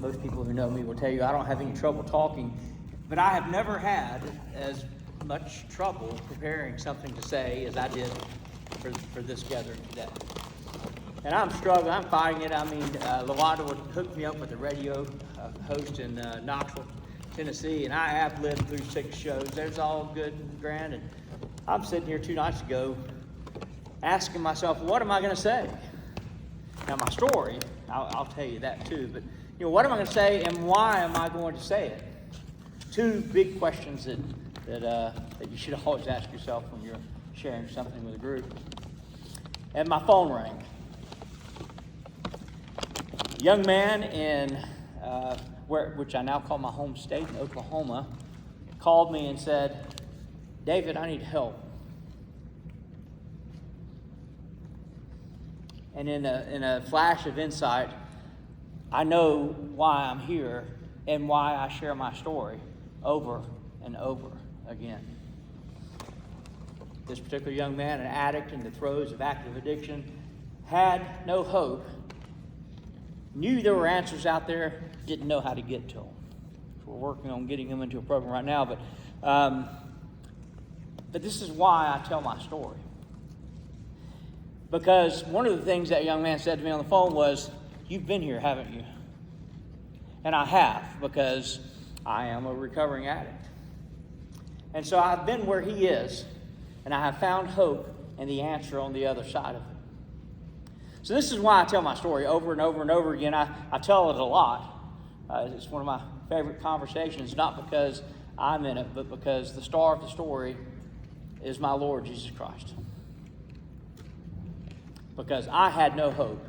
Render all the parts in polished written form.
Most people who know me will tell you I don't have any trouble talking, but I have never had as much trouble preparing something to say as I did for this gathering today. And I'm struggling. I'm fighting it. I mean, LaWanda would hook me up with a radio host in Knoxville, Tennessee, and I have lived through 6 shows. There's all good and grand, and I'm sitting here 2 nights ago asking myself, what am I going to say? Now, my story, I'll tell you that too, but what am I going to say, and why am I going to say it? 2 big questions that you should always ask yourself when you're sharing something with a group. And my phone rang. A young man in which I now call my home state, in Oklahoma, called me and said, "David, I need help." And in a flash of insight, I know why I'm here and why I share my story over and over again. This particular young man, an addict in the throes of active addiction, had no hope, knew there were answers out there, didn't know how to get to them. So we're working on getting him into a program right now, but this is why I tell my story. Because one of the things that young man said to me on the phone was, "You've been here, haven't you?" And I have, because I am a recovering addict. And so I've been where he is, and I have found hope and the answer on the other side of it. So this is why I tell my story over and over and over again. I tell it a lot. It's one of my favorite conversations, not because I'm in it, but because the star of the story is my Lord Jesus Christ. Because I had no hope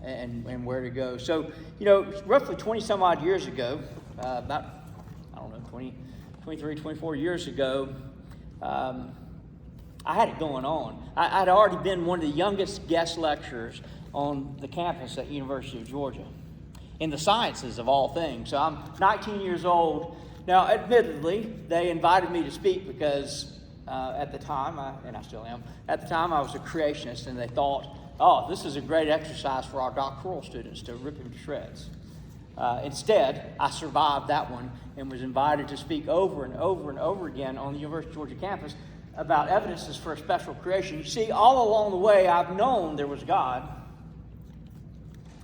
and where to go. So, roughly 20 some odd years ago, about, 23, 24 years ago, I had it going on. I'd already been one of the youngest guest lecturers on the campus at University of Georgia in the sciences of all things. So I'm 19 years old. Now, admittedly, they invited me to speak because at the time, and I still am, at the time I was a creationist, and they thought, oh, this is a great exercise for our doctoral students to rip him to shreds. Instead, I survived that one and was invited to speak over and over and over again on the University of Georgia campus about evidences for a special creation. You see, all along the way, I've known there was God.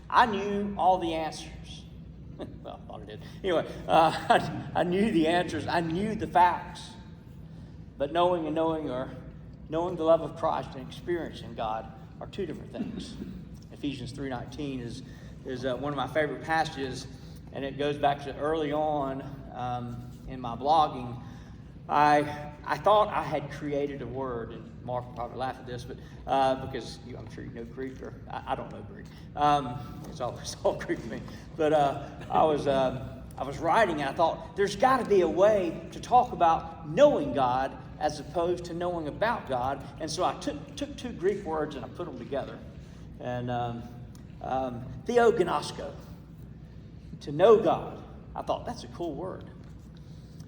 I knew all the answers. Well, I thought I did. Anyway, I knew the answers. I knew the facts. But knowing the love of Christ and experiencing God are 2 different things. Ephesians 3:19 is one of my favorite passages, and it goes back to early on in my blogging. I thought I had created a word, and Mark will probably laugh at this, but because I'm sure you know Greek, or I don't know Greek. It's all Greek to me. But I was writing, and I thought there's got to be a way to talk about knowing God as opposed to knowing about God. And so I took 2 Greek words and I put them together. And theognosko, to know God. I thought, that's a cool word.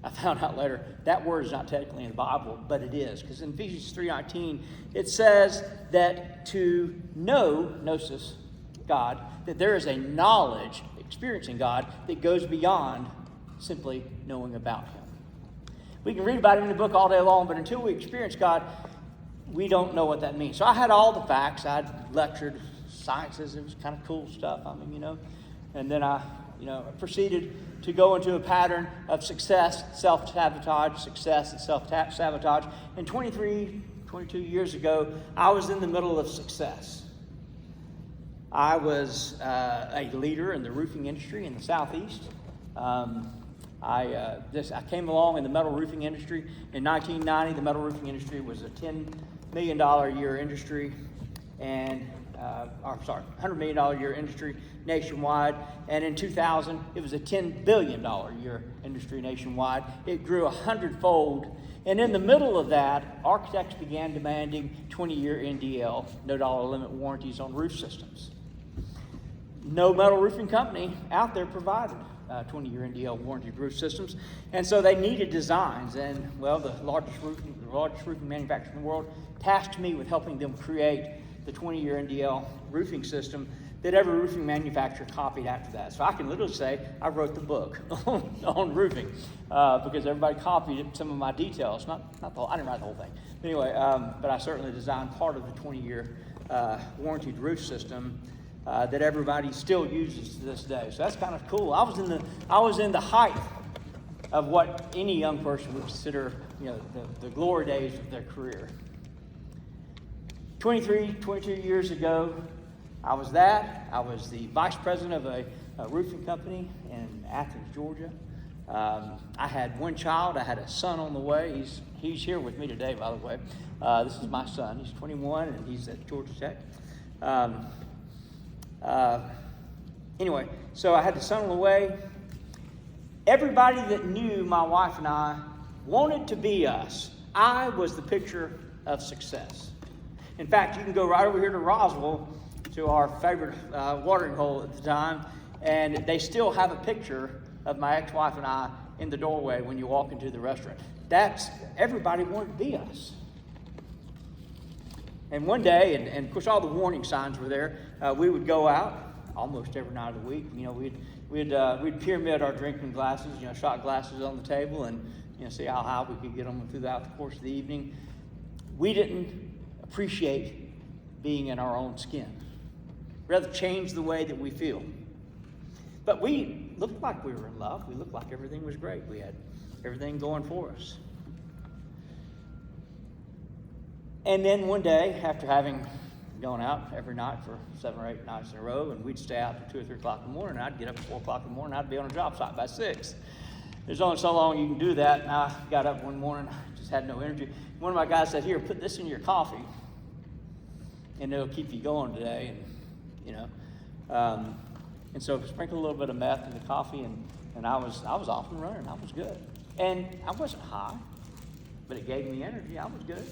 I found out later that word is not technically in the Bible, but it is. Because in Ephesians 3:19, it says that to know, gnosis, God, that there is a knowledge, experiencing God, that goes beyond simply knowing about Him. We can read about it in the book all day long, but until we experience God, we don't know what that means. So I had all the facts. I'd lectured sciences. It was kind of cool stuff. And then I proceeded to go into a pattern of success, self-sabotage, success and self-sabotage. And 22 years ago, I was in the middle of success. I was a leader in the roofing industry in the Southeast. I came along in the metal roofing industry in 1990. The metal roofing industry was a $10 million a year industry, and $100 million a year industry nationwide. And in 2000, it was a $10 billion a year industry nationwide. It grew 100-fold. And in the middle of that, architects began demanding 20-year NDL, no dollar limit warranties on roof systems. No metal roofing company out there provided 20-year NDL warranty roof systems, and so they needed designs. And well, the largest roofing manufacturer in the world tasked me with helping them create the 20-year NDL roofing system that every roofing manufacturer copied after that. So I can literally say I wrote the book on roofing because everybody copied some of my details. Not the whole, I didn't write the whole thing. Anyway, but I certainly designed part of the 20-year warranted roof system that everybody still uses to this day. So that's kind of cool. I was in the height of what any young person would consider, the glory days of their career. 22 years ago, I was the vice president of a roofing company in Athens, Georgia. I had one child. I had a son on the way. He's here with me today, by the way. This is my son. He's 21, and he's at Georgia Tech. Anyway, so I had the son on the way. Everybody that knew my wife and I wanted to be us. I was the picture of success. In fact, you can go right over here to Roswell, to our favorite watering hole at the time, and they still have a picture of my ex-wife and I in the doorway when you walk into the restaurant. Everybody wanted to be us. And one day, and of course all the warning signs were there, we would go out almost every night of the week. We'd pyramid our drinking glasses, shot glasses on the table, and see how high we could get them throughout the course of the evening. We didn't appreciate being in our own skin. Rather change the way that we feel. But we looked like we were in love. We looked like everything was great. We had everything going for us. And then one day, after having gone out every night for 7 or 8 nights in a row, and we'd stay out till 2 or 3 o'clock in the morning, I'd get up at 4 o'clock in the morning, I'd be on a job site by 6. There's only so long you can do that, and I got up one morning, just had no energy. One of my guys said, "Here, put this in your coffee, and it'll keep you going today." And so sprinkle a little bit of meth in the coffee, and I was off and running. I was good, and I wasn't high, but it gave me energy. I was good,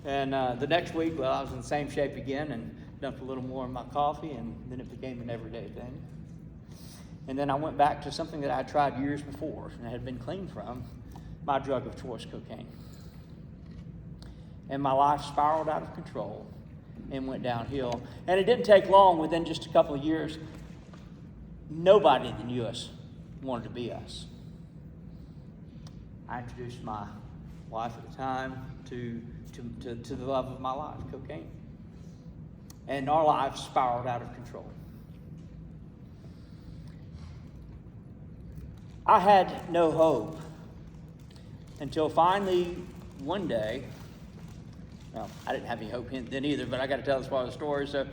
And the next week, I was in the same shape again, and dumped a little more in my coffee, and then it became an everyday thing. And then I went back to something that I had tried years before and had been clean from, my drug of choice, cocaine. And my life spiraled out of control and went downhill. And it didn't take long, within just a couple of years, nobody that knew us wanted to be us. I introduced my wife at the time to the love of my life, cocaine. And our lives spiraled out of control. I had no hope until finally one day. Well, I didn't have any hope then either, but I got to tell this part of the story. So,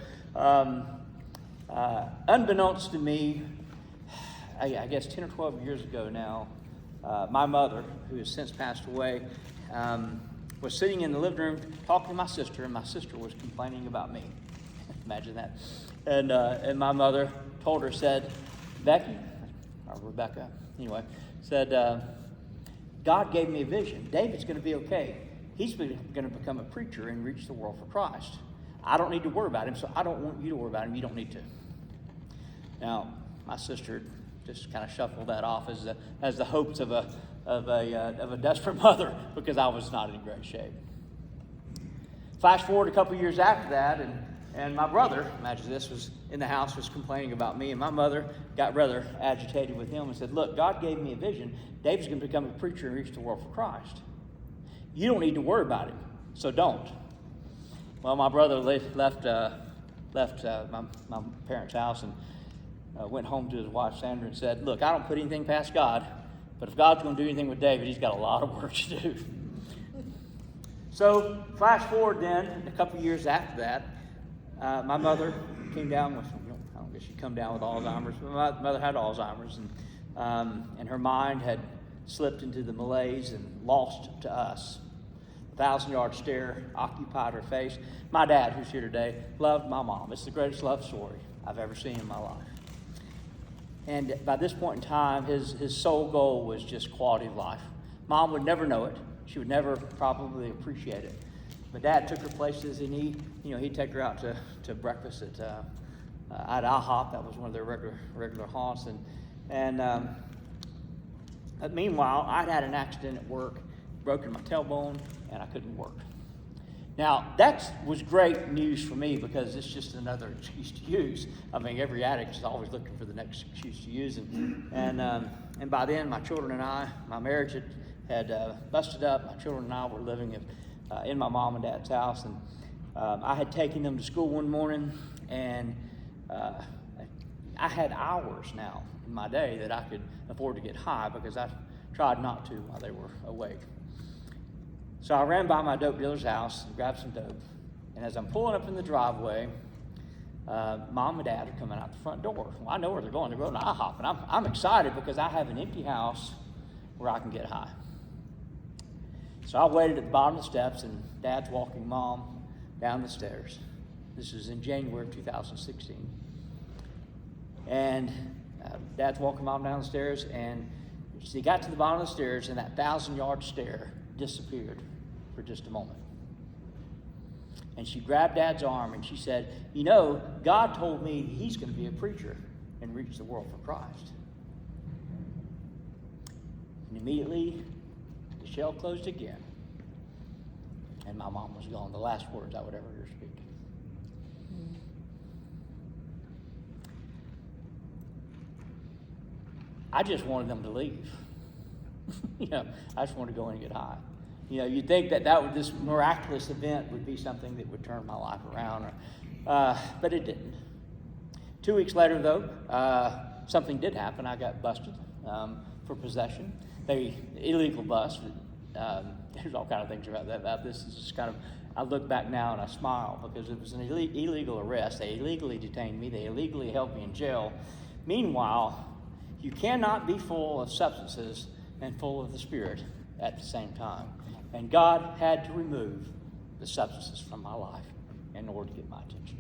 unbeknownst to me, I guess 10 or 12 years ago now, my mother, who has since passed away, was sitting in the living room talking to my sister, and my sister was complaining about me. Imagine that. And my mother told her, said, "Becky," or Rebecca, anyway, said, "God gave me a vision. David's going to be okay. He's going to become a preacher and reach the world for Christ. I don't need to worry about him, so I don't want you to worry about him. You don't need to." Now, my sister just kind of shuffled that off as the hopes of a desperate mother, because I was not in great shape. Flash forward a couple years after that, and my brother, imagine this, was in the house, was complaining about me, and my mother got rather agitated with him and said, "Look, God gave me a vision. David's going to become a preacher and reach the world for Christ. You don't need to worry about him, so don't." Well, my brother left my parents' house and went home to his wife, Sandra, and said, "Look, I don't put anything past God, but if God's going to do anything with David, he's got a lot of work to do." So flash forward then, a couple years after that, my mother came down with, I don't guess she'd come down with Alzheimer's, but my mother had Alzheimer's, and her mind had slipped into the malaise and lost to us. 1,000-yard stare occupied her face. My dad, who's here today, loved my mom. It's the greatest love story I've ever seen in my life. And by this point in time, his sole goal was just quality of life. Mom would never know it. She would never probably appreciate it. But Dad took her places, and he'd take her out to breakfast at IHOP. That was one of their regular haunts. But meanwhile, I'd had an accident at work, broken my tailbone, and I couldn't work. Now, that was great news for me because it's just another excuse to use. I mean, every addict is always looking for the next excuse to use. And by then, my children and I, my marriage had busted up. My children and I were living in my mom and dad's house. And I had taken them to school one morning, and I had hours now in my day that I could afford to get high because I tried not to while they were awake. So I ran by my dope dealer's house and grabbed some dope. And as I'm pulling up in the driveway, Mom and Dad are coming out the front door. Well, I know where they're going. They're going to IHOP. And I'm excited because I have an empty house where I can get high. So I waited at the bottom of the steps, and Dad's walking Mom down the stairs. This was in January of 2016. And Dad's walking Mom down the stairs, and she got to the bottom of the stairs, and that 1,000-yard stare disappeared for just a moment. And she grabbed Dad's arm and she said, "You know, God told me he's going to be a preacher and reach the world for Christ." And immediately, the shell closed again. And my mom was gone. The last words I would ever hear speak. I just wanted them to leave. I just wanted to go in and get high. You'd think that this miraculous event would be something that would turn my life around, but it didn't. 2 weeks later, though, something did happen. I got busted for possession. Illegal bust. There's all kind of things about this. It's just kind of, I look back now and I smile because it was an illegal arrest. They illegally detained me. They illegally held me in jail. Meanwhile, you cannot be full of substances and full of the Spirit at the same time. And God had to remove the substances from my life in order to get my attention.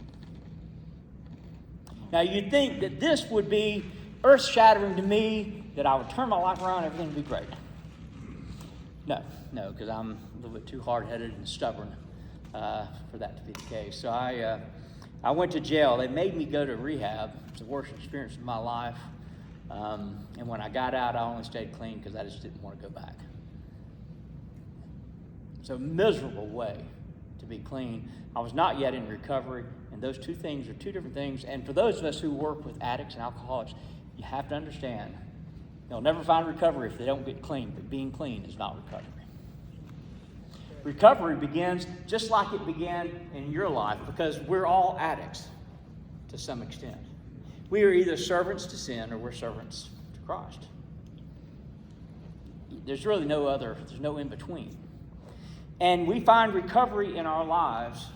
Now, you'd think that this would be earth-shattering to me, that I would turn my life around, everything would be great. No, because I'm a little bit too hard-headed and stubborn for that to be the case. So I went to jail. They made me go to rehab. It's the worst experience of my life. And when I got out, I only stayed clean because I just didn't want to go back. It's a miserable way to be clean. I was not yet in recovery, and those two things are two different things. And for those of us who work with addicts and alcoholics, you have to understand, they'll never find recovery if they don't get clean, but being clean is not recovery. Recovery begins just like it began in your life, because we're all addicts to some extent. We are either servants to sin or we're servants to Christ. There's really there's no in between. And we find recovery in our lives,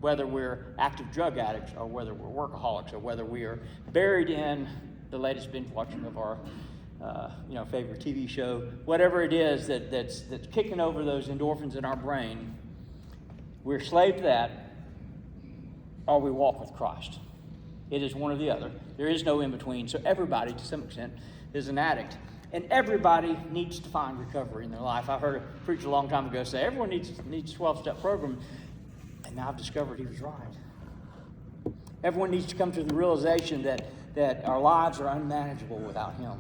whether we're active drug addicts or whether we're workaholics or whether we are buried in the latest binge watching of our favorite TV show, whatever it is that's kicking over those endorphins in our brain. We're slave to that, or we walk with Christ. It is one or the other. There is no in between. So everybody, to some extent, is an addict. And everybody needs to find recovery in their life. I heard a preacher a long time ago say, everyone needs a 12-step program. And now I've discovered he was right. Everyone needs to come to the realization that our lives are unmanageable without him.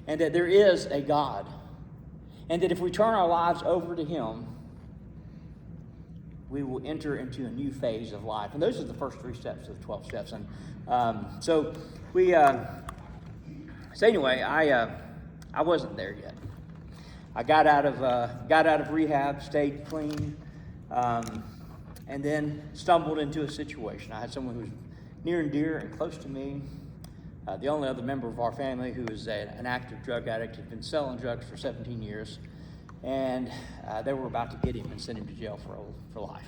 And that there is a God. And that if we turn our lives over to him, we will enter into a new phase of life. And those are the first 3 steps of the 12 steps. And so anyway, I wasn't there yet. I got out of rehab, stayed clean, and then stumbled into a situation. I had someone who was near and dear and close to me. The only other member of our family who was an active drug addict, had been selling drugs for 17 years. And they were about to get him and send him to jail for life.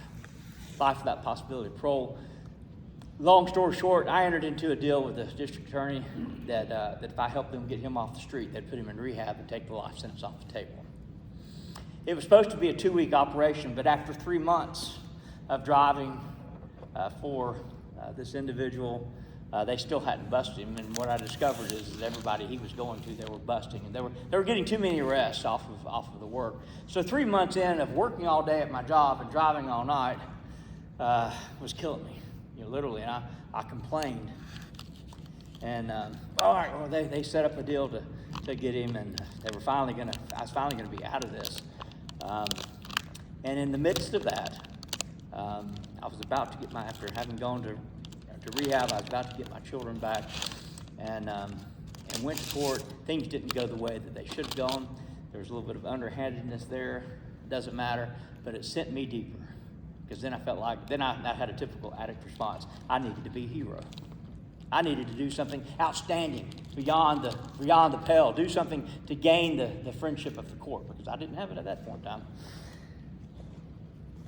Life without possibility of parole. Long story short, I entered into a deal with the district attorney that if I helped them get him off the street, they'd put him in rehab and take the life sentence off the table. It was supposed to be a 2-week operation, but after 3 months of driving for this individual, they still hadn't busted him. And what I discovered is that everybody he was going to, they were busting. And they were getting too many arrests off of the work. So 3 months in of working all day at my job and driving all night was killing me, literally. And I complained. And all right, well, they set up a deal to get him, and I was finally gonna be out of this. And in the midst of that, I was about to get after having gone to rehab, I was about to get my children back, and went to court. Things didn't go the way that they should have gone. There was a little bit of underhandedness there. It doesn't matter, but it sent me deeper, because then I felt like, I had a typical addict response. I needed to be a hero. I needed to do something outstanding beyond the pale, do something to gain the friendship of the court, because I didn't have it at that point in time.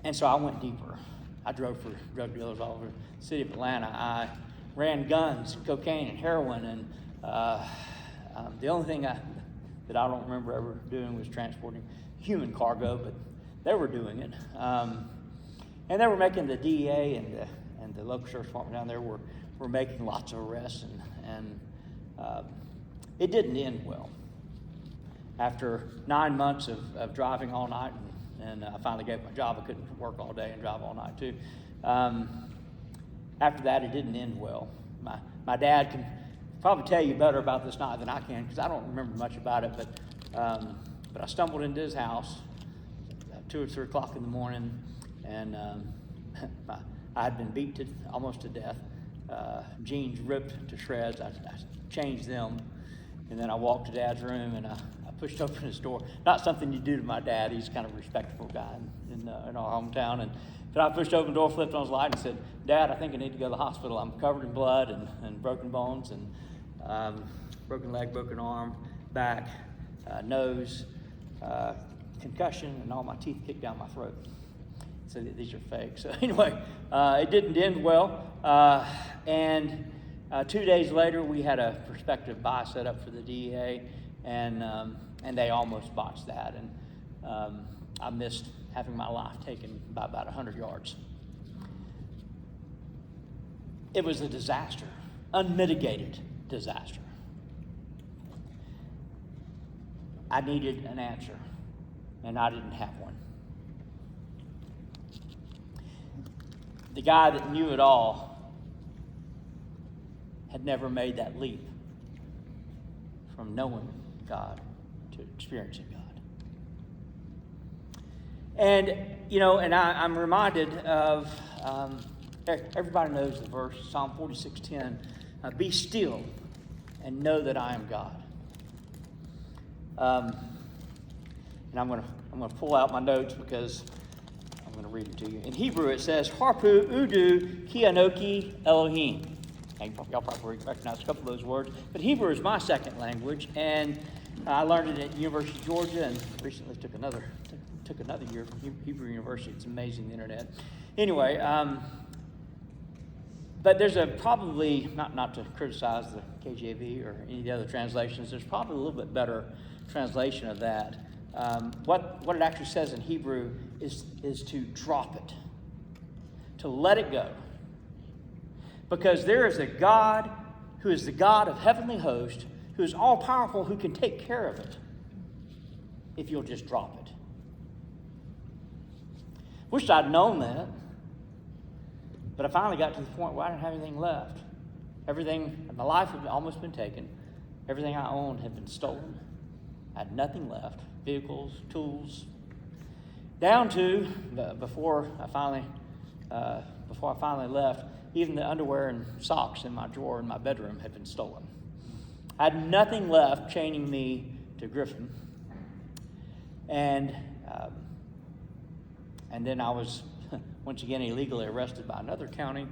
And so I went deeper. I drove for drug dealers all over the city of Atlanta. I ran guns, cocaine, and heroin, and the only thing that I don't remember ever doing was transporting human cargo, but they were doing it. And they were making the DEA and the local sheriff's department down there were making lots of arrests, and it didn't end well. After 9 months of driving all night, and I finally gave my job. I couldn't work all day and drive all night too. After that, it didn't end well. My dad can probably tell you better about this night than I can, because I don't remember much about it, but I stumbled into his house at 2 or 3 o'clock in the morning, and I had been beat almost to death. Jeans ripped to shreds. I changed them, and then I walked to Dad's room, and I pushed open his door. Not something you do to my dad. He's kind of a respectable guy in our hometown. But I pushed open the door, flipped on his light, and said, "Dad, I think I need to go to the hospital. I'm covered in blood and broken bones and broken leg, broken arm, back, nose, concussion, and all my teeth kicked down my throat." So these are fake. So anyway, it didn't end well. And 2 days later, we had a prospective buy set up for the DEA, and they almost botched that. And I missed having my life taken by about 100 yards. It was a disaster, unmitigated disaster. I needed an answer, and I didn't have one. The guy that knew it all had never made that leap from knowing God to experiencing God. And, and I'm reminded of, everybody knows the verse, Psalm 46:10, "Be still and know that I am God." And I'm going to pull out my notes because I'm going to read it to you. In Hebrew, it says, "Harpu udu ki anoki Elohim." And y'all probably recognize a couple of those words. But Hebrew is my second language, and I learned it at University of Georgia, and recently took another year from Hebrew University. It's amazing, the internet. Anyway, but there's probably, not to criticize the KJV or any of the other translations, there's probably a little bit better translation of that. What it actually says in Hebrew is to drop it, to let it go. Because there is a God who is the God of heavenly hosts, who is all-powerful, who can take care of it if you'll just drop it. Wish I'd known that, but I finally got to the point where I didn't have anything left. Everything, my life had almost been taken. Everything I owned had been stolen. I had nothing left. Vehicles, tools, down to before I finally left, even the underwear and socks in my drawer in my bedroom had been stolen. I had nothing left chaining me to Griffin, and then I was once again illegally arrested by another county,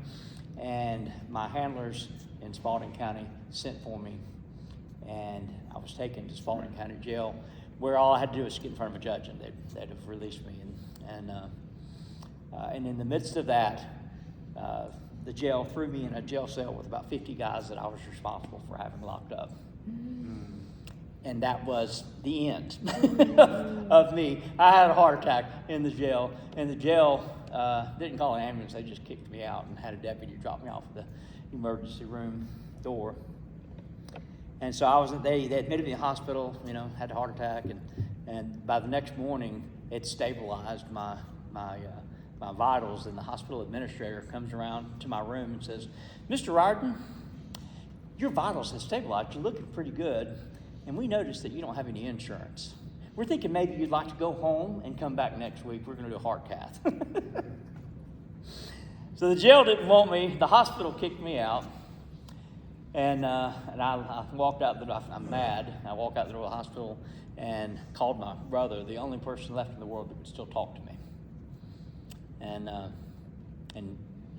and my handlers in Spalding County sent for me, and I was taken to Spalding County Jail, where all I had to do was get in front of a judge, and they'd have released me. And in the midst of that, the jail threw me in a jail cell with about 50 guys that I was responsible for having locked up. And that was the end of me. I had a heart attack in the jail, and the jail didn't call an ambulance. They just kicked me out and had a deputy drop me off at the emergency room door. And so they admitted me in the hospital, had a heart attack, and by the next morning, it stabilized my vitals, and the hospital administrator comes around to my room and says, "Mr. Riordan, your vitals have stabilized. You're looking pretty good, and we noticed that you don't have any insurance. We're thinking maybe you'd like to go home and come back next week. We're going to do a heart cath." So the jail didn't want me. The hospital kicked me out. And I walked out the door. I'm mad. I walked out the door of the hospital and called my brother, the only person left in the world that would still talk to me. And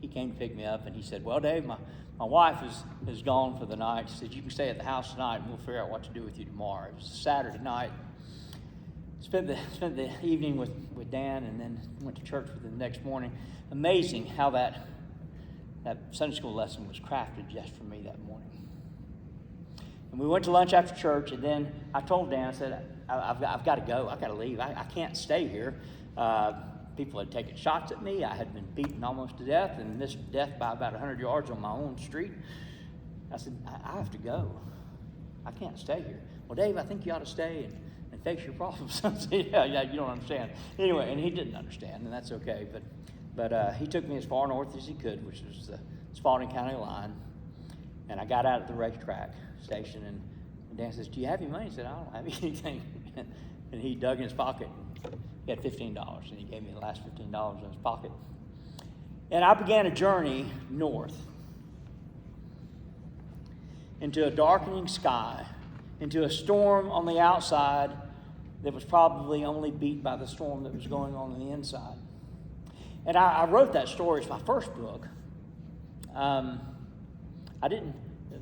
he came to pick me up, and he said, "Well, Dave, my wife is gone for the night." She said, "You can stay at the house tonight, and we'll figure out what to do with you tomorrow." It was a Saturday night. Spent the evening with Dan, and then went to church with him the next morning. Amazing how that Sunday school lesson was crafted just for me that morning. And we went to lunch after church, and then I told Dan, I said, I've got to go. I've got to leave. I can't stay here. People had taken shots at me. I had been beaten almost to death, and missed death by about 100 yards on my own street. I said, I have to go. I can't stay here. "Well, Dave, I think you ought to stay and face your problems." I said, yeah, you don't understand. Anyway, and he didn't understand, and that's okay. But he took me as far north as he could, which was the Spalding County line. And I got out at the racetrack station, and Dan says, "Do you have any money?" I said, "I don't have anything." And he dug in his pocket. He had $15, and he gave me the last $15 in his pocket. And I began a journey north into a darkening sky, into a storm on the outside that was probably only beat by the storm that was going on the inside. And I wrote that story. It's my first book.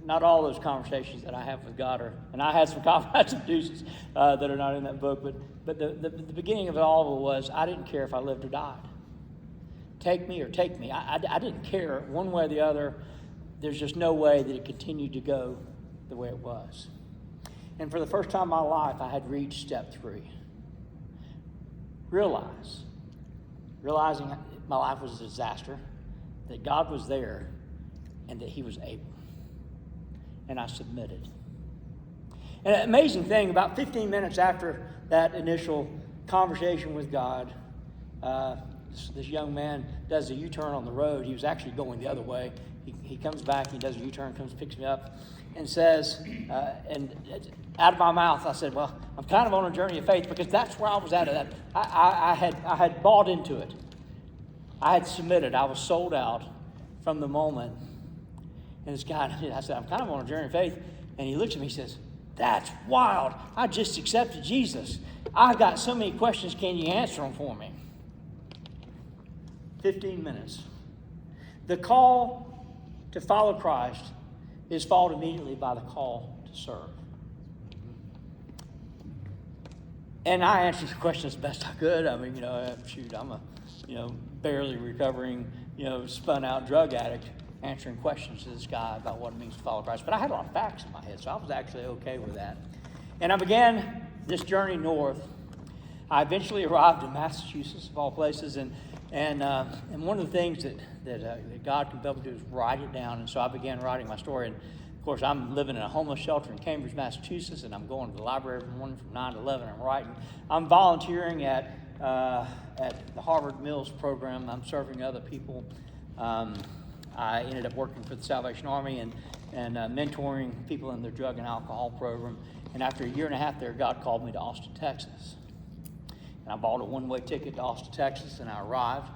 Not all those conversations that I have with God and I had some compromise and deuces that are not in that book, but the beginning of it all was, I didn't care if I lived or died. Take me or take me. I didn't care one way or the other. There's just no way that it continued to go the way it was. And for the first time in my life, I had reached step 3. Realizing my life was a disaster, that God was there, and that he was able. And I submitted. And an amazing thing, about 15 minutes after that initial conversation with God, this young man does a U-turn on the road. He was actually going the other way. He comes back, he does a U-turn, picks me up, and says, and out of my mouth, I said, "Well, I'm kind of on a journey of faith," because that's where I was at. I had bought into it. I had submitted. I was sold out from the moment. And this guy, I said, "I'm kind of on a journey of faith." And he looks at me and says, "That's wild. I just accepted Jesus. I got so many questions. Can you answer them for me?" 15 minutes. The call to follow Christ is followed immediately by the call to serve. And I answered the question as best I could. I mean, I'm a, barely recovering, spun out drug addict, answering questions to this guy about what it means to follow Christ. But I had a lot of facts in my head, so I was actually okay with that. And I began this journey north. I eventually arrived in Massachusetts, of all places, and one of the things that God compelled me to do is write it down. And so I began writing my story. And of course, I'm living in a homeless shelter in Cambridge, Massachusetts, and I'm going to the library every morning from 9 to 11. I'm writing. I'm volunteering at the Harvard Mills program. I'm serving other people. I ended up working for the Salvation Army and mentoring people in their drug and alcohol program. And after a year and a half there, God called me to Austin, Texas. And I bought a one-way ticket to Austin, Texas, and I arrived.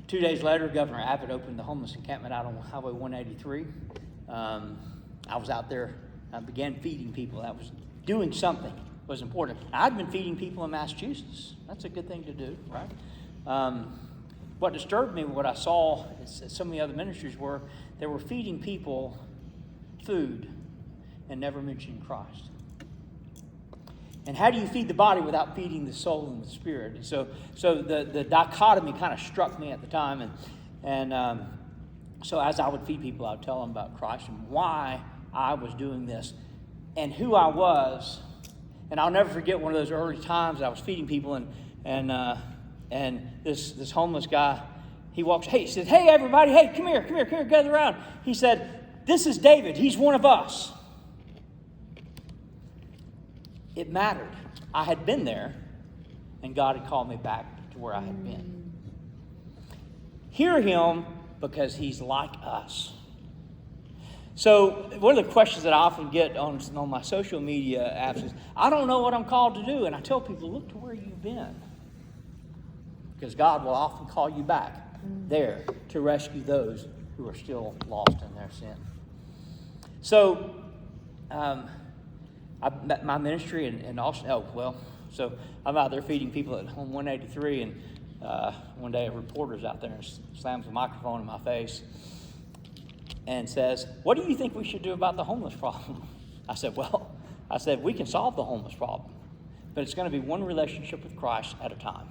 2 days later, Governor Abbott opened the homeless encampment out on Highway 183. I was out there. I began feeding people. That was doing something was important. I'd been feeding people in Massachusetts. That's a good thing to do, right? What disturbed me, what I saw, as so many other ministries were, they were feeding people food and never mentioning Christ. And how do you feed the body without feeding the soul and the spirit? And so the dichotomy kind of struck me at the time. And so as I would feed people, I would tell them about Christ and why I was doing this and who I was. And I'll never forget one of those early times I was feeding people, and this homeless guy, he walks, he said, "Hey, everybody, hey, come here, gather around." He said, "This is David. He's one of us." It mattered. I had been there, and God had called me back to where I had been. Hear him because he's like us. So one of the questions that I often get on my social media apps is, "I don't know what I'm called to do." And I tell people, look to where you've been. Because God will often call you back there to rescue those who are still lost in their sin. So, my ministry in Austin, so I'm out there feeding people at Home 183, and one day a reporter's out there and slams a microphone in my face and says, "What do you think we should do about the homeless problem?" I said, we can solve the homeless problem, but it's going to be one relationship with Christ at a time.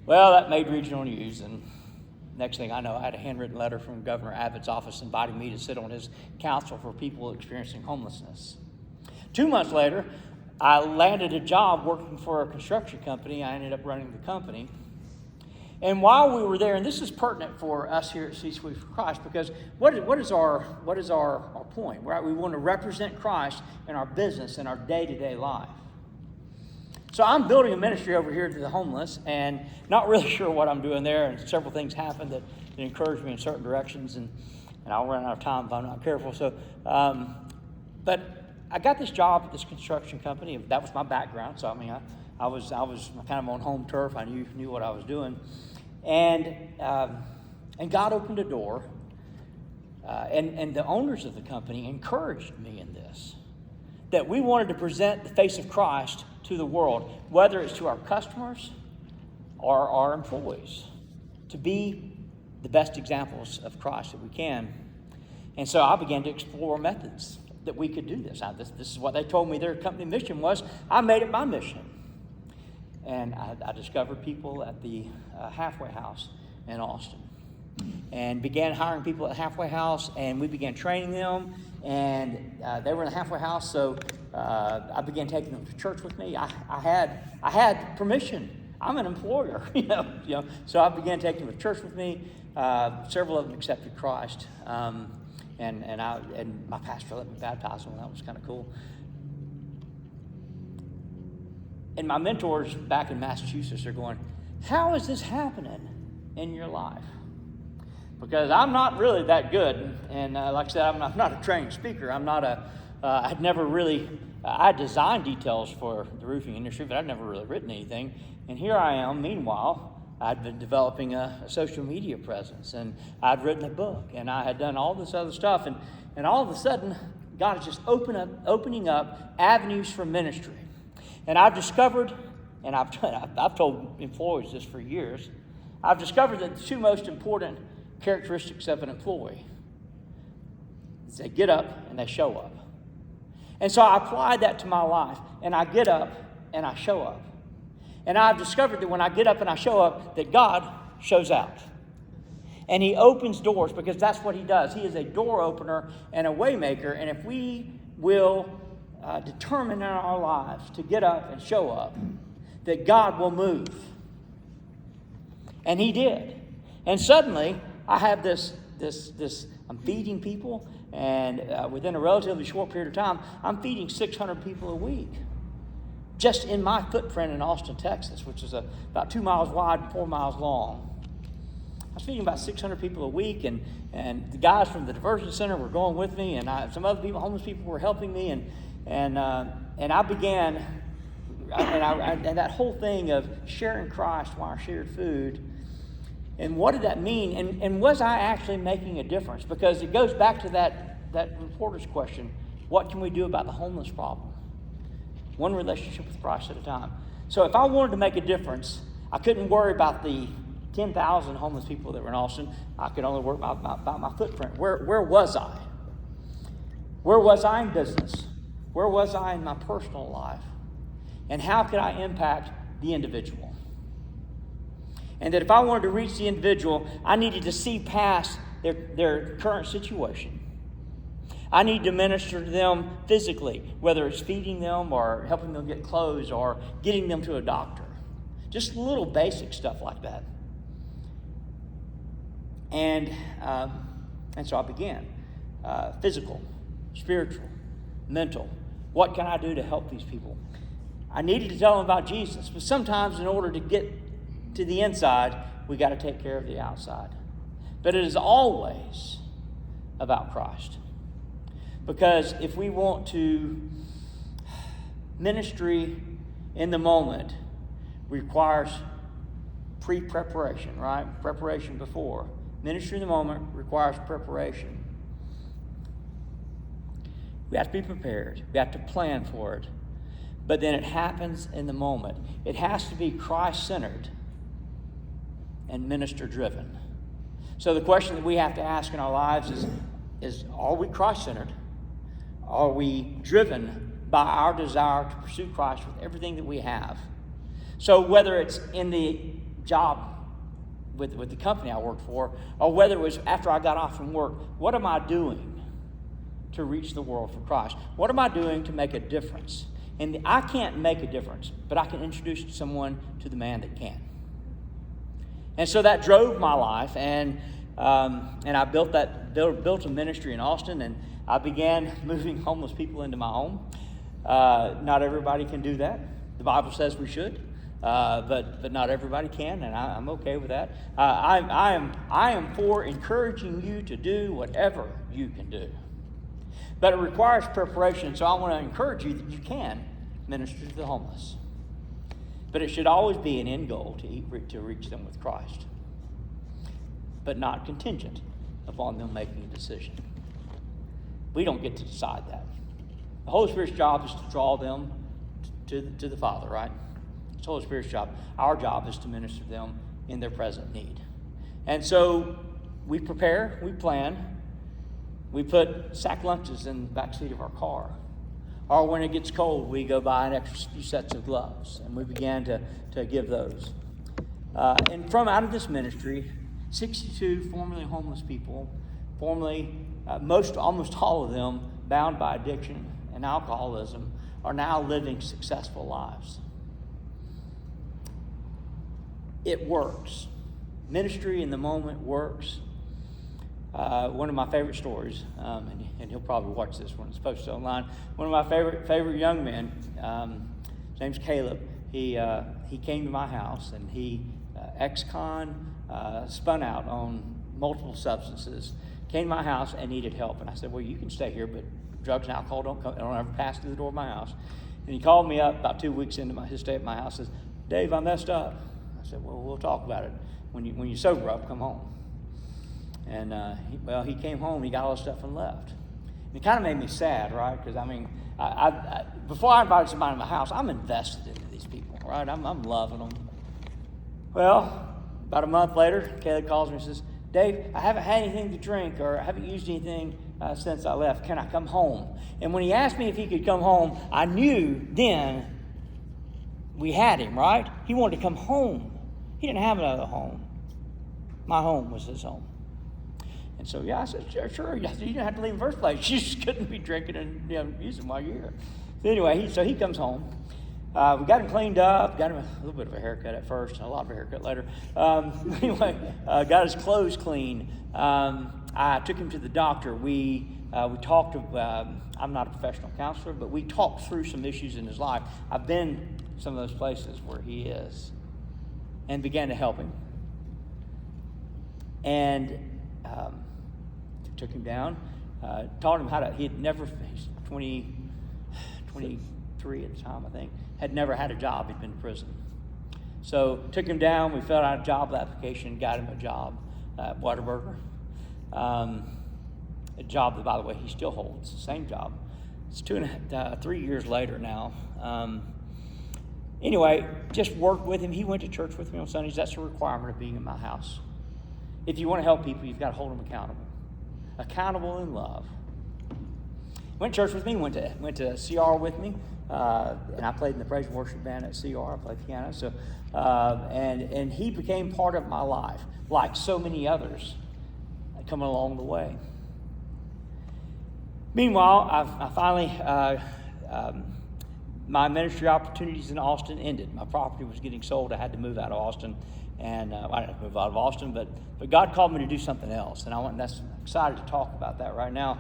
Well, that made regional news, and next thing I know, I had a handwritten letter from Governor Abbott's office inviting me to sit on his council for people experiencing homelessness. 2 months later, I landed a job working for a construction company. I ended up running the company. And while we were there, and this is pertinent for us here at C-Suite for Christ, because what is our point? Right? We want to represent Christ in our business, in our day-to-day life. So I'm building a ministry over here to the homeless, and not really sure what I'm doing there. And several things happened that encouraged me in certain directions, and I'll run out of time if I'm not careful. So, but I got this job at this construction company. That was my background. So I was kind of on home turf. I knew what I was doing, and God opened a door, and the owners of the company encouraged me in this, that we wanted to present the face of Christ to the world, whether it's to our customers or our employees, to be the best examples of Christ that we can. And so I began to explore methods that we could do this. This is what they told me their company mission was. I made it my mission. And I discovered people at the Halfway House in Austin, and began hiring people at Halfway House, and we began training them, and they were in the Halfway House, so I began taking them to church with me. I had permission. I'm an employer, so I began taking them to church with me. Several of them accepted Christ, and my pastor let me baptize them. That was kind of cool. And my mentors back in Massachusetts are going, "How is this happening in your life?" Because I'm not really that good, and like I said, I'm not a trained speaker. I designed details for the roofing industry, but I'd never really written anything. And here I am. Meanwhile, I'd been developing a social media presence, and I'd written a book, and I had done all this other stuff, and all of a sudden, God is just opening up avenues for ministry. And I've discovered, and I've told employees this for years, I've discovered that the two most important characteristics of an employee is they get up and they show up. And so I applied that to my life, and I get up and I show up. And I've discovered that when I get up and I show up, that God shows out. And He opens doors, because that's what He does. He is a door opener and a way maker. And if we will determine in our lives to get up and show up, that God will move. And He did. And suddenly, I have this I'm feeding people, and within a relatively short period of time, I'm feeding 600 people a week. Just in my footprint in Austin, Texas, which is about 2 miles wide and 4 miles long. I was feeding about 600 people a week, and the guys from the diversion center were going with me, and some other people, homeless people, were helping me, and I began, and that whole thing of sharing Christ while I shared food. And what did that mean? And was I actually making a difference? Because it goes back to that reporter's question: what can we do about the homeless problem? One relationship with Christ at a time. So if I wanted to make a difference, I couldn't worry about the 10,000 homeless people that were in Austin. I could only worry about my footprint. Where was I? Where was I in business? Where was I in my personal life? And how could I impact the individual? And that if I wanted to reach the individual, I needed to see past their current situation. I need to minister to them physically, whether it's feeding them or helping them get clothes or getting them to a doctor. Just little basic stuff like that. And so I began. Physical, spiritual, mental. What can I do to help these people? I needed to tell them about Jesus, but sometimes in order to get to the inside, we got to take care of the outside. But it is always about Christ. Because if we want to, ministry in the moment requires pre-preparation, right? Preparation before. Ministry in the moment requires preparation. We have to be prepared. We have to plan for it. But then it happens in the moment. It has to be Christ-centered and minister-driven. So the question that we have to ask in our lives is are we Christ-centered? Are we driven by our desire to pursue Christ with everything that we have? So whether it's in the job with the company I worked for, or whether it was after I got off from work, what am I doing to reach the world for Christ? What am I doing to make a difference? And I can't make a difference, but I can introduce someone to the man that can. And so that drove my life, and I built a ministry in Austin, and I began moving homeless people into my home. Not everybody can do that. The Bible says we should. But not everybody can, and I'm okay with that. I am for encouraging you to do whatever you can do. But it requires preparation, so I want to encourage you that you can minister to the homeless. But it should always be an end goal to reach them with Christ, but not contingent upon them making a decision. We don't get to decide that. The Holy Spirit's job is to draw them to the Father, right? It's the Holy Spirit's job. Our job is to minister to them in their present need. And so we prepare, we plan, we put sack lunches in the back seat of our car. Or when it gets cold, we go buy an extra few sets of gloves, and we began to give those. And from out of this ministry, 62 formerly homeless people, almost all of them bound by addiction and alcoholism, are now living successful lives. It works. Ministry in the moment works. One of my favorite stories, and he'll probably watch this when it's posted online. One of my favorite young men, his name's Caleb. He came to my house, and he ex-con, spun out on multiple substances, came to my house and needed help. And I said, well, you can stay here, but drugs and alcohol don't ever pass through the door of my house. And he called me up about 2 weeks into his stay at my house, says, Dave, I messed up. I said, well, we'll talk about it. When you sober up, come home. And, he came home, he got all his stuff and left. And it kind of made me sad, right? Because, I before I invited somebody to my house, I'm invested into these people, right? I'm loving them. Well, about a month later, Caleb calls me and says, Dave, I haven't had anything to drink, or I haven't used anything since I left. Can I come home? And when he asked me if he could come home, I knew then we had him, right? He wanted to come home. He didn't have another home. My home was his home. And so, I said, sure. You didn't have to leave in the first place. You just couldn't be drinking and using while you're here. So anyway, he comes home. We got him cleaned up, got him a little bit of a haircut at first, a lot of a haircut later. Got his clothes clean. I took him to the doctor. We talked. I'm not a professional counselor, but we talked through some issues in his life. I've been some of those places where he is, and began to help him. And took him down, taught him how to. He's 23 at the time, I think. Had never had a job. He'd been in prison. So took him down. We filled out a job application, got him a job at Whataburger. A job that, by the way, he still holds. The same job. It's 3 years later now. Anyway, just worked with him. He went to church with me on Sundays. That's a requirement of being in my house. If you want to help people, you've got to hold them accountable. Accountable in love. Went to church with me, went to CR with me, and I played in the praise and worship band at CR. I played piano, so and he became part of my life, like so many others coming along the way. Meanwhile, I finally my ministry opportunities in Austin ended. My property was getting sold. I had to move out of Austin. And I didn't move out of Austin, but God called me to do something else, and I'm excited to talk about that right now.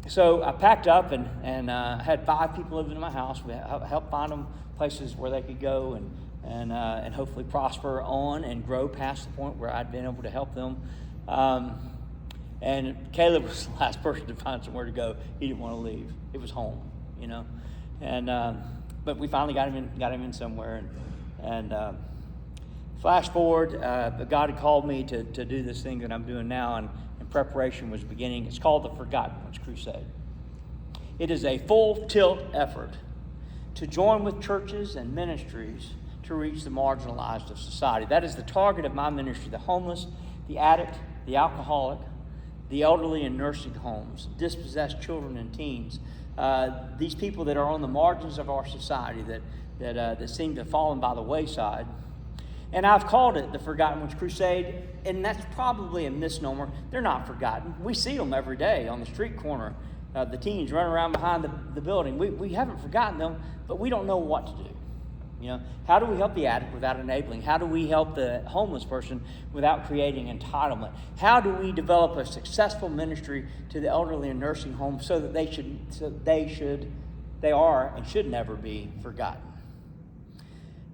So I packed up and had 5 people living in my house. We helped find them places where they could go and hopefully prosper on and grow past the point where I'd been able to help them. And Caleb was the last person to find somewhere to go. He didn't want to leave. It was home, And but we finally got him in somewhere and Flash forward, God had called me to do this thing that I'm doing now, and preparation was beginning. It's called the Forgotten Ones Crusade. It is a full tilt effort to join with churches and ministries to reach the marginalized of society. That is the target of my ministry: the homeless, the addict, the alcoholic, the elderly in nursing homes, dispossessed children and teens, these people that are on the margins of our society that seem to have fallen by the wayside. And I've called it the Forgotten Ones Crusade, and that's probably a misnomer. They're not forgotten. We see them every day on the street corner, the teens running around behind the building. We haven't forgotten them, but we don't know what to do. You know, how do we help the addict without enabling? How do we help the homeless person without creating entitlement? How do we develop a successful ministry to the elderly in nursing homes so that they are and should never be forgotten?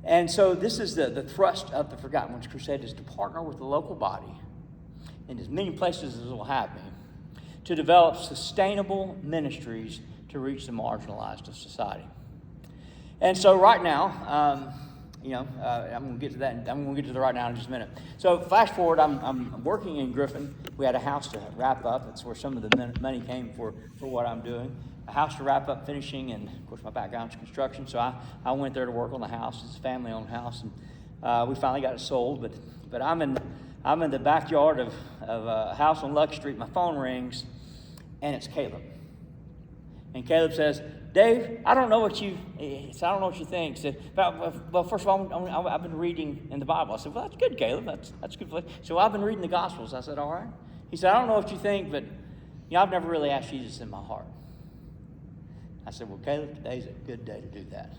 And so this is the thrust of the Forgotten Ones Crusade, is to partner with the local body in as many places as will have me to develop sustainable ministries to reach the marginalized of society. And so right now, I'm going to get to that. I'm going to get to the right now in just a minute. So flash forward, I'm working in Griffin. We had a house to wrap up. That's where some of the money came for what I'm doing. A house to wrap up, finishing, and of course my background is construction. So I went there to work on the house. It's a family-owned house, and we finally got it sold. But I'm in the backyard of a house on Luck Street. My phone rings, and it's Caleb. And Caleb says, "Dave, I don't know what you think." He said, well, first of all, I've been reading in the Bible. I said, "Well, that's good, Caleb. That's a good place." So I've been reading the Gospels. I said, "All right." He said, "I don't know what you think, but I've never really asked Jesus in my heart." I said, "Well, Caleb, today's a good day to do that."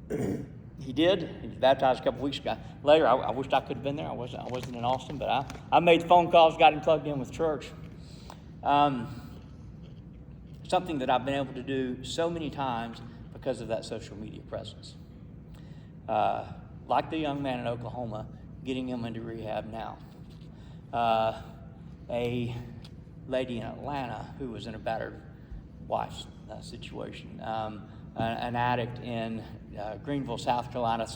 Amen. He did. He was baptized a couple weeks later. I wished I could have been there. I wasn't in Austin, but I made phone calls, got him plugged in with church. Something that I've been able to do so many times because of that social media presence. Like the young man in Oklahoma, getting him into rehab now. A lady in Atlanta who was in a battered wife situation. An addict in Greenville, South Carolina.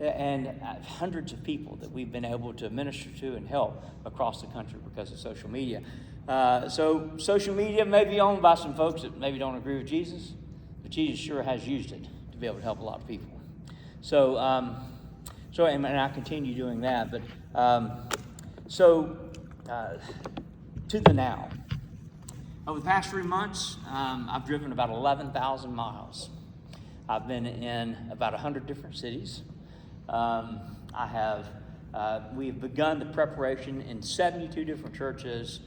And hundreds of people that we've been able to minister to and help across the country because of social media. So social media may be owned by some folks that maybe don't agree with Jesus, but Jesus sure has used it to be able to help a lot of people. So and I continue doing that. But to the now. Over the past 3 months, I've driven about 11,000 miles. I've been in about 100 different cities. We've begun the preparation in 72 different churches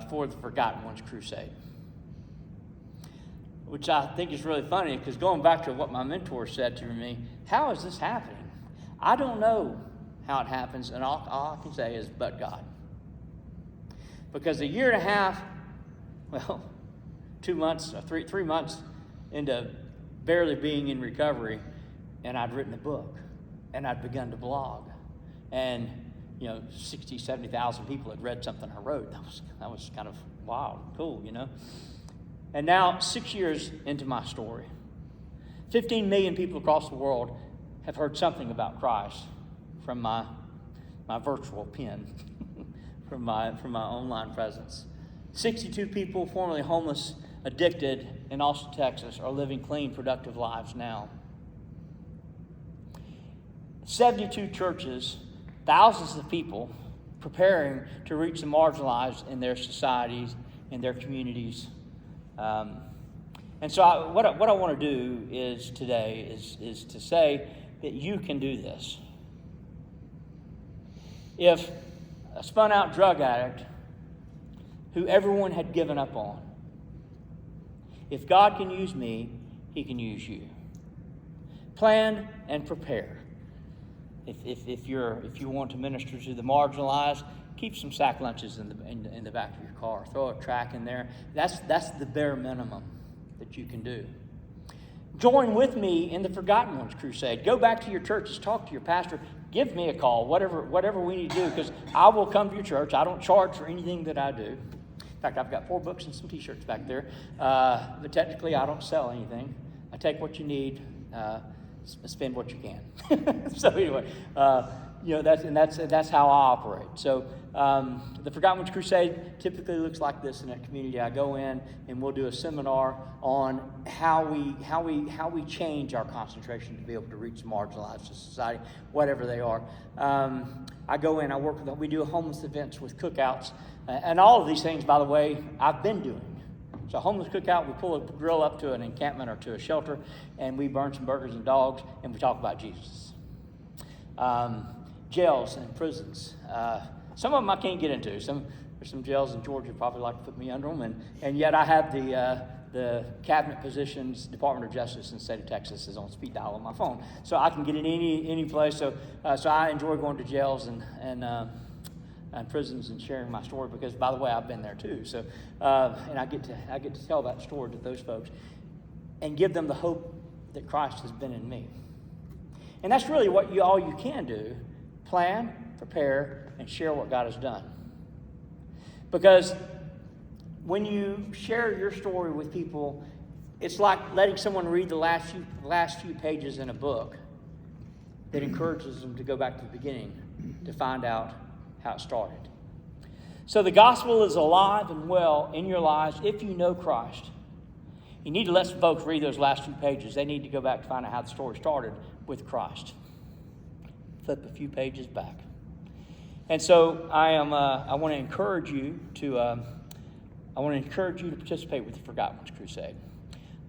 for the Forgotten Ones Crusade, which I think is really funny, because going back to what my mentor said to me, how is this happening? I don't know how it happens, and all I can say is, but God. Because a year and a half, 2 months, 3 months into barely being in recovery, and I'd written a book, and I'd begun to blog, and 60, 70,000 people had read something I wrote. That was kind of wild, cool, And now, 6 years into my story, 15 million people across the world have heard something about Christ from my virtual pen, from my online presence. 62 people, formerly homeless, addicted in Austin, Texas, are living clean, productive lives now. 72 churches, thousands of people preparing to reach the marginalized in their societies, in their communities. And so what I want to do is today is to say that you can do this. If a spun out drug addict who everyone had given up on, if God can use me, He can use you. Plan and prepare. If you want to minister to the marginalized, keep some sack lunches in the back of your car. Throw a track in there. That's the bare minimum that you can do. Join with me in the Forgotten Ones Crusade. Go back to your churches, talk to your pastor, give me a call, whatever we need to do, because I will come to your church. I don't charge for anything that I do. In fact, I've got 4 books and some T-shirts back there. But technically, I don't sell anything. I take what you need, spend what you can. So anyway, that's how I operate. So the Forgotten Ones Crusade typically looks like this in a community. I go in and we'll do a seminar on how we change our concentration to be able to reach marginalized in society, whatever they are. I go in, we do homeless events with cookouts, and all of these things, by the way, I've been doing. So homeless cookout, we pull a grill up to an encampment or to a shelter, and we burn some burgers and dogs, and we talk about Jesus. Jails and prisons. Some of them I can't get into. There's some jails in Georgia probably like to put me under them, and yet I have the cabinet positions, Department of Justice in the state of Texas is on speed dial on my phone, so I can get in any place. So I enjoy going to jails and prisons and sharing my story, because, by the way, I've been there too. So and I get to tell that story to those folks and give them the hope that Christ has been in me. And that's really all you can do: plan, prepare, and share what God has done. Because when you share your story with people, it's like letting someone read the last few pages in a book that encourages them to go back to the beginning to find out how it started. So the gospel is alive and well in your lives if you know Christ. You need to let some folks read those last few pages. They need to go back to find out how the story started with Christ. Flip a few pages back. And so I want to encourage you to participate with the Forgotten Ones Crusade.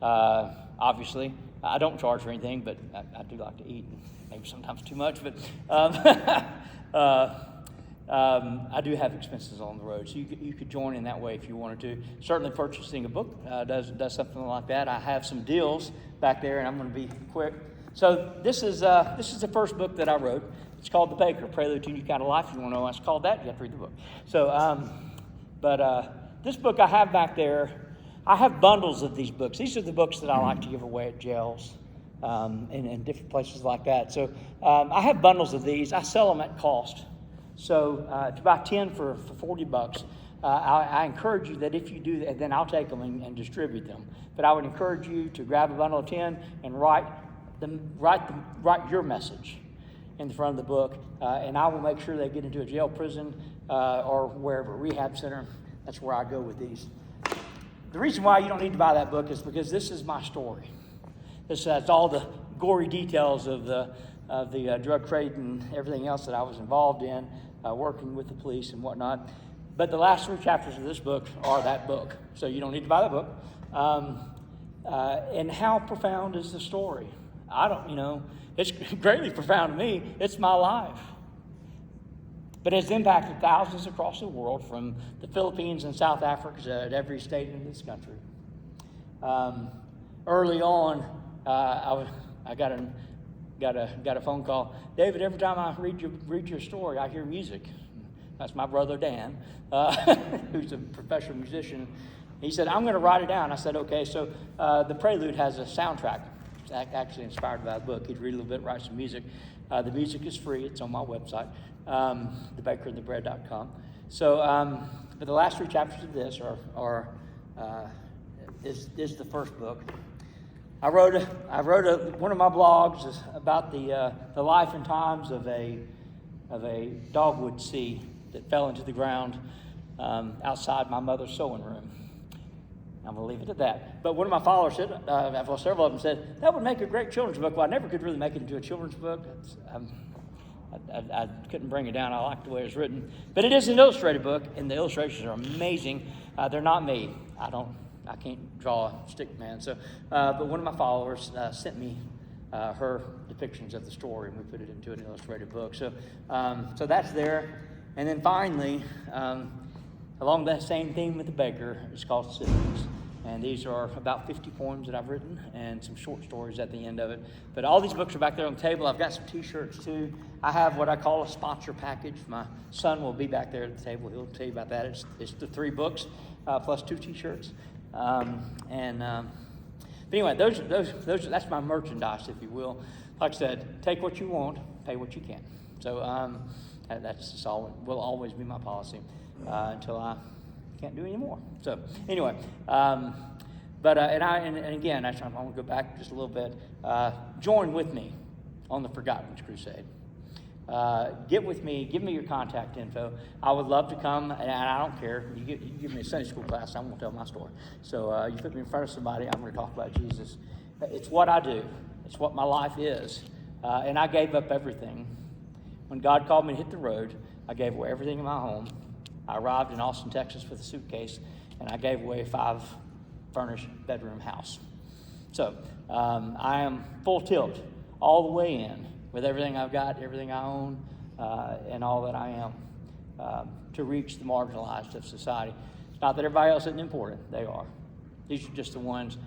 Obviously, I don't charge for anything, but I do like to eat, maybe sometimes too much. But I do have expenses on the road, so you could join in that way if you wanted to. Certainly, purchasing a book does something like that. I have some deals back there, and I'm going to be quick. So this is the first book that I wrote. It's called The Baker: Prelude to a New Kind of Life. If you want to know why it's called that, you have to read the book. So, this book I have back there, I have bundles of these books. These are the books that I like to give away at jails and different places like that. So I have bundles of these. I sell them at cost. So to buy 10 for $40, I encourage you that if you do that, then I'll take them and distribute them. But I would encourage you to grab a bundle of 10 and write your message in the front of the book, and I will make sure they get into a jail, prison, or wherever, rehab center. That's where I go with these. The reason why you don't need to buy that book is because this is my story. This has all the gory details of the drug trade and everything else that I was involved in, working with the police and whatnot. But the last 3 chapters of this book are that book, so you don't need to buy that book. And how profound is the story? It's greatly profound to me. It's my life. But it's impacted thousands across the world, from the Philippines and South Africa to every state in this country. Early on, I got a phone call. David, every time I read your story, I hear music. That's my brother Dan, who's a professional musician. He said, I'm going to write it down. I said, okay. So the Prelude has a soundtrack. It's actually inspired by the book. He'd read a little bit, write some music. The music is free. It's on my website, thebakerandthebread.com. So, but the last 3 chapters of this is the first book. I wrote one of my blogs is about the life and times of a dogwood seed that fell into the ground outside my mother's sewing room. I'm going to leave it at that. But one of my followers said, several of them said, that would make a great children's book. Well, I never could really make it into a children's book. I couldn't bring it down. I like the way it's written. But it is an illustrated book, and the illustrations are amazing. They're not me. I can't draw a stick man. So, but one of my followers sent me her depictions of the story, and we put it into an illustrated book. So, so that's there. And then finally, along that same theme with the Baker, it's called Citizens. And these are about 50 poems that I've written and some short stories at the end of it. But all these books are back there on the table. I've got some T-shirts too. I have what I call a sponsor package. My son will be back there at the table. He'll tell you about that. It's the 3 books plus 2 T-shirts. But anyway, those that's my merchandise, if you will. Like I said, take what you want, pay what you can. So that's just all. Will always be my policy until I can't do any more. So anyway, But and again, I'm going to go back just a little bit. Join with me on the Forgotten Crusade. Get with me. Give me your contact info. I would love to come, and I don't care. You give me a Sunday school class, I'm going to tell my story. So you put me in front of somebody, I'm going to talk about Jesus. It's what I do. It's what my life is. And I gave up everything. When God called me to hit the road, I gave away everything in my home. I arrived in Austin, Texas with a suitcase, and I gave away a 5-furnished bedroom house. So I am full tilt all the way in with everything I've got, everything I own, and all that I am to reach the marginalized of society. It's not that everybody else isn't important. They are. These are just the ones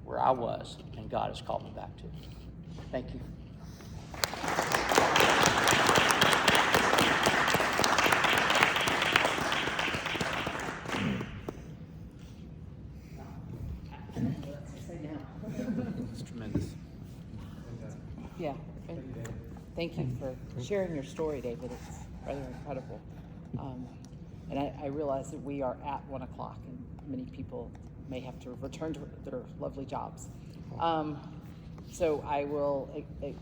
where I was, and God has called me back to. Thank you. It's tremendous. Yeah. Thank you for sharing your story, David. It's rather incredible. And I realize that we are at 1 o'clock and many people may have to return to their lovely jobs. So I will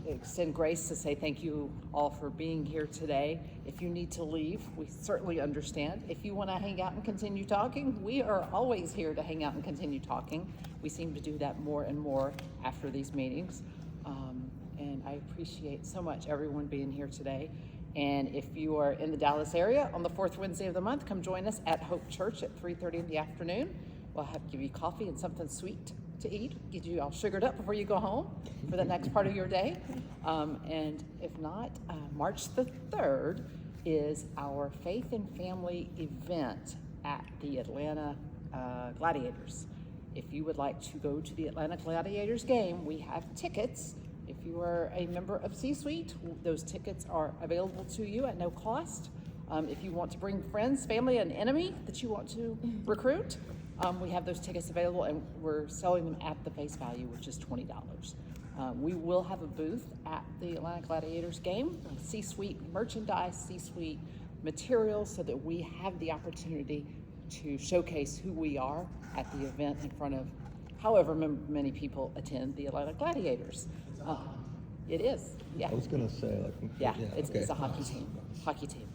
extend grace to say thank you all for being here today. If you need to leave, we certainly understand. If you want to hang out and continue talking, we are always here to hang out and continue talking. We seem to do that more and more after these meetings. And I appreciate so much everyone being here today. And if you are in the Dallas area on the 4th Wednesday of the month, come join us at Hope Church at 3:30 in the afternoon. We'll give you coffee and something sweet to eat, get you all sugared up before you go home for the next part of your day. And if not, March the 3rd is our Faith and Family event at the Atlanta Gladiators. If you would like to go to the Atlanta Gladiators game, we have tickets. If you are a member of C-Suite, those tickets are available to you at no cost. If you want to bring friends, family, and enemy that you want to recruit, we have those tickets available, and we're selling them at the face value, which is $20. We will have a booth at the Atlanta Gladiators game, C-Suite merchandise, C-Suite materials, so that we have the opportunity to showcase who we are at the event in front of however many people attend the Atlanta Gladiators. It is, yeah. I was gonna say, Yeah, it's a hockey team.